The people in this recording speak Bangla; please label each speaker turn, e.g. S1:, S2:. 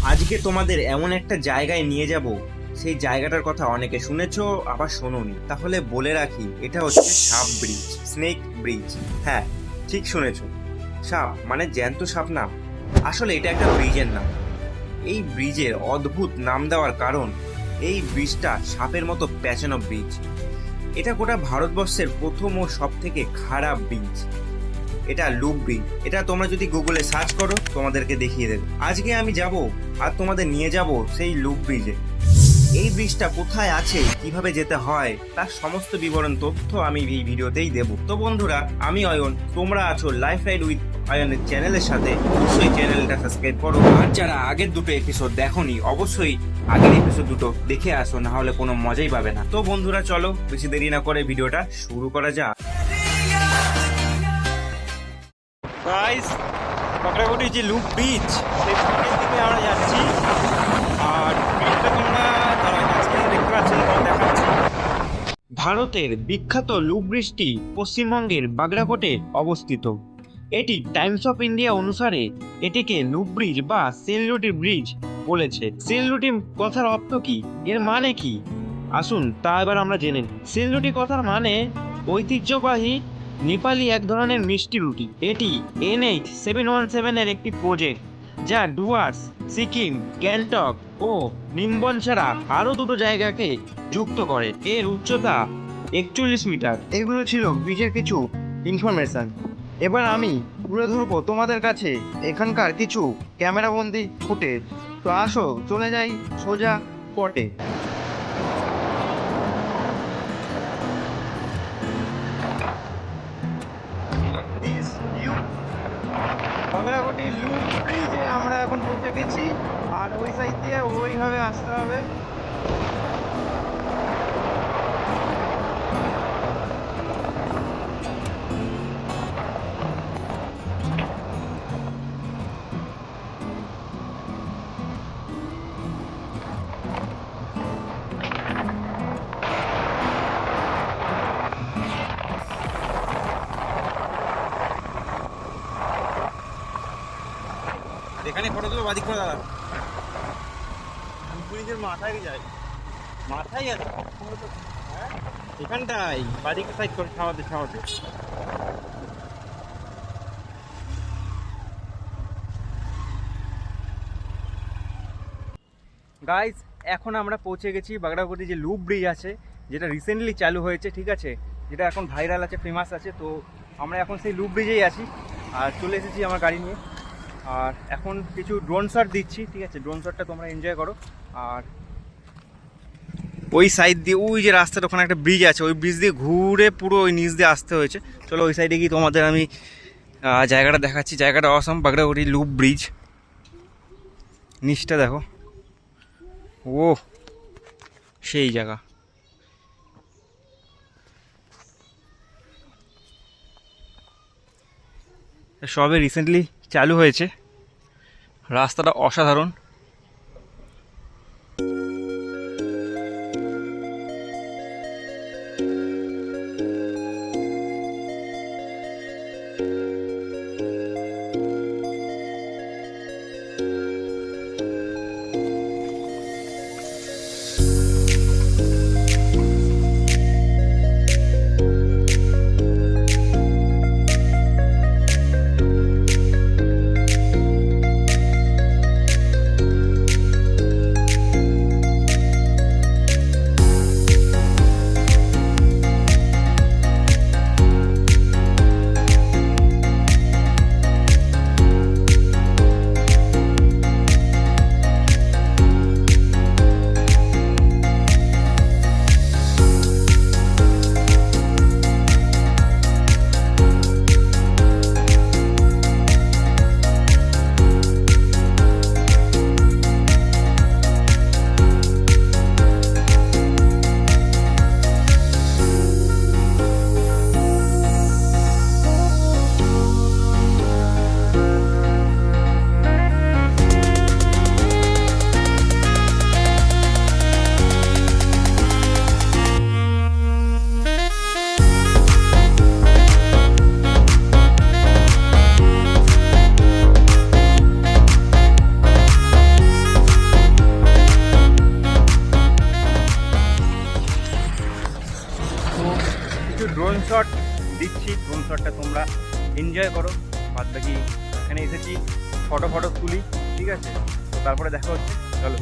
S1: আজকে তোমাদের এমন একটা জায়গায় নিয়ে যাব, সেই জায়গাটার কথা অনেকে শুনেছো আবার শোনোনি। তাহলে বলে রাখি, এটা হচ্ছে সাপ ব্রিজ, স্নেক ব্রিজ। হ্যাঁ, ঠিক শুনেছো, সাপ মানে জ্যান্ত সাপ না, আসলে এটা একটা ব্রিজের নাম। এই ব্রিজের অদ্ভুত নাম দেওয়ার কারণ, এই ব্রিজটা সাপের মতো প্যাঁচানো ব্রিজ। এটা গোটা ভারতবর্ষের প্রথম ও সব থেকে খারাপ ব্রিজ। এটা লুপ ব্রিজ। এটা তোমরা যদি গুগলে সার্চ করো তোমাদেরকে দেখিয়ে দেবে। আজকে আমি যাব আর তোমাদের নিয়ে যাব সেই লুপ ব্রিজে। এই ব্রিজটা কোথায় আছে, কিভাবে যেতে হয়, তার সমস্ত বিবরণ তথ্য আমি এই ভিডিওতেই দেব। তো বন্ধুরা, আমি অয়ন, তোমরা আছো লাইফ রাইড উইথ অয়নের চ্যানেলের সাথে। অবশ্যই চ্যানেলটা সাবস্ক্রাইব করো, আর যারা আগের দুটো এপিসোড দেখোনি অবশ্যই আগের এপিসোড দুটো দেখে আসো, না হলে কোনো মজাই পাবে না। তো বন্ধুরা চলো, বেশি দেরি না করে ভিডিওটা শুরু করা যাক। গাইস, কাকড়াগুড়ি যে লুপ ব্রিজ, সেই ব্রিজের দিকে আমরা যাচ্ছি। আর ব্রিজটা তোমরা যারা কাছে দেখতে পাচ্ছেন তারা দেখাচ্ছি। ভারতের বিখ্যাত লুপ ব্রিজটি পশ্চিমবঙ্গের বাগড়াকোটে অবস্থিত। এটি টাইমস অফ ইন্ডিয়া অনুসারে এটিকে লুপ ব্রিজ বা সেলরুটি ব্রিজ বলেছে। সেলরুটি কথার অর্থ কি, এর মানে কি, আসুন তা এবার আমরা জেনে নিই। সেলরুটি কথার মানে ঐতিহ্যবাহী নেপালি এক ধরনের মিষ্টি রুটি। এটি NH717 এর একটি প্রজেক্ট, যা ডুয়ার্স, সিকিম, গ্যাংটক ও নিম্বন ছাড়া আরও দুটো জায়গাকে যুক্ত করে। এর উচ্চতা 41 মিটার। এগুলো ছিল ব্রিজের কিছু ইনফরমেশন। এবার আমি তুলে ধরবো তোমাদের কাছে এখানকার কিছু ক্যামেরাবন্দি ফুটেজ। তো আসো চলে যাই সোজা স্পটে। বাগড়াকোটি লুপ ব্রিজে আমরা এখন পৌঁছে গেছি, আর ওই সাইড দিয়ে ওইভাবে আসতে হবে। এখানে ফটো তুলো, বাদিক করে দাদা। ব্রিজের মাথায় যায়, মাথায় আছে এখানটাই, বাদিকে সাইড করে খাওয়াতে খাওয়াতে। গাইস, এখন আমরা পৌঁছে গেছি বাগড়াকোটে যে লুপ ব্রিজ আছে, যেটা রিসেন্টলি চালু হয়েছে, ঠিক আছে, যেটা এখন ভাইরাল আছে, ফেমাস আছে। তো আমরা এখন সেই লুপ ব্রিজেই আছি, আর চলে এসেছি আমার গাড়ি নিয়ে। আর এখন কিছু ড্রোন শট দিচ্ছি, ঠিক আছে, ড্রোন শটটা তোমরা এনজয় করো। আর ওই সাইড দিয়ে ওই যে রাস্তাটা, ওখানে একটা ব্রিজ আছে, ওই ব্রিজ দিয়ে ঘুরে পুরো ওই নিচ দিয়ে আসতে হয়েছে। চলো ওই সাইডে গিয়ে তোমাদের আমি জায়গাটা দেখাচ্ছি। জায়গাটা অসম, বাগড়াকোটি লুপ ব্রিজ। নিচটা দেখো, ও সেই জায়গা। সবে রিসেন্টলি চালু হয়েছে, রাস্তাটা অসাধারণ। দিচ্ছি, ড্রোন শটটা তোমরা এনজয় করো। বাদ বাকি এখানে এসেছি ফটো তুলি, ঠিক আছে? তো তারপরে দেখা হচ্ছে, চলো।